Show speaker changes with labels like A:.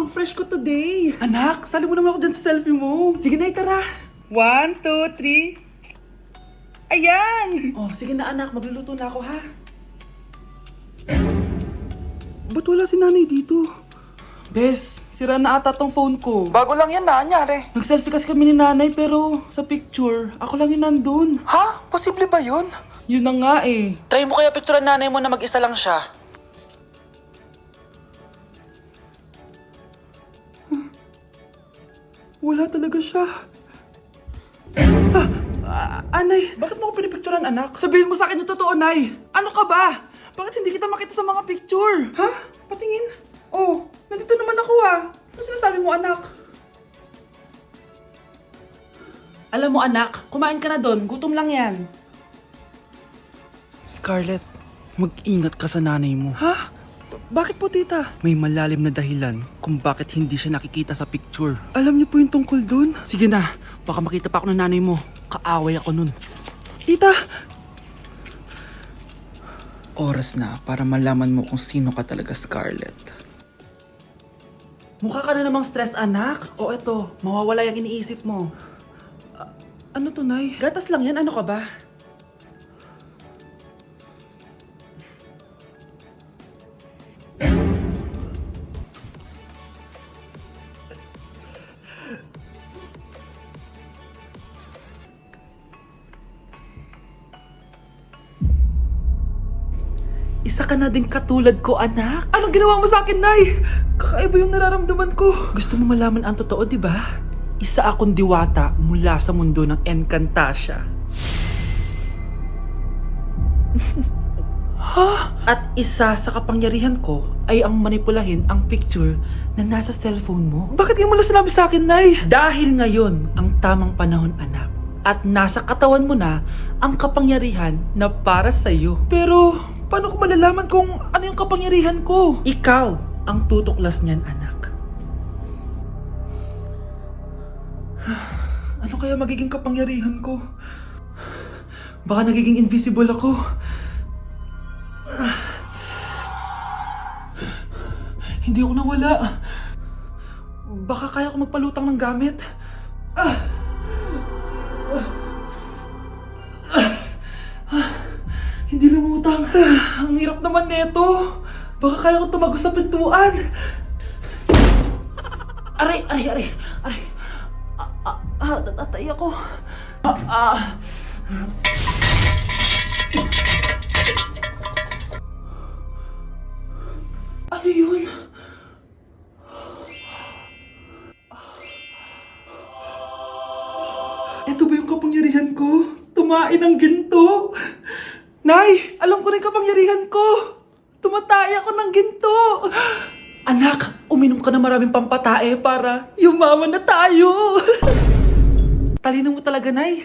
A: ang fresh ko today. Anak, sali mo naman ako dyan sa selfie mo. Sige na, tara.
B: 1, 2, 3. Ayan!
A: Oh, sige na anak, magluluto na ako ha. Ba't wala si nanay dito? Bes, sira na ata tong phone ko.
B: Bago lang yan nangyari.
A: Nag-selfie kasi kami ni nanay pero sa picture, ako lang yung nandun.
B: Ha? Posible ba yun?
A: Yun na nga eh.
B: Try mo kaya picturean nanay mo na mag-isa lang siya.
A: Wala talaga siya. Anay, bakit mo ako pinipicturean anak? Sabihin mo sa akin yung totoo, Nay. Ano ka ba? Bakit hindi kita makita sa mga picture? Ha? Patingin? Oh, nandito naman ako ah. Ano sinasabi mo anak? Alam mo anak, kumain ka na doon. Gutom lang yan.
C: Scarlett, mag-ingat ka sa nanay mo.
A: Ha? Bakit po tita?
C: May malalim na dahilan kung bakit hindi siya nakikita sa picture.
A: Alam niyo po yung tungkol doon?
C: Sige na, baka makita pa ako ng nanay mo. Kaaway ako nun.
A: Tita!
C: Oras na para malaman mo kung sino ka talaga, Scarlett.
A: Mukha ka na namang stress anak. O eto, mawawala yung iniisip mo. Ano to, Nay? Gatas lang yan, ano ka ba? Isa ka na din katulad ko, anak. Anong ginawa mo sa akin, Nay? Kakaiba yung nararamdaman ko. Gusto mo malaman ang totoo, di ba? Isa akong diwata mula sa mundo ng Encantasia. Ha? At isa sa kapangyarihan ko ay ang manipulahin ang picture na nasa cellphone mo. Bakit yung mula sinabi sa akin, Nay? Dahil ngayon ang tamang panahon, anak. At nasa katawan mo na ang kapangyarihan na para sa'yo. Pero paano ko malalaman kung ano yung kapangyarihan ko? Ikaw ang tutuklas niyan, anak. Ano kaya magiging kapangyarihan ko? Baka nagiging invisible ako. Hindi ako nawala. Baka kaya ko magpalutang ng gamit. Hindi lumutang. Ang hirap naman nito. Baka kaya ko tumagos sa pintuan. Aray, aray, aray. Aray. Natatay ako. Ano yun? Ito ba yung kapangyarihan ko? Tumain ng ginto? Nay, alam ko na yung kapangyarihan ko. Tumatay ako ng ginto. Anak, uminom ka na maraming pampatae para yumaman na tayo. Talino mo talaga, Nay.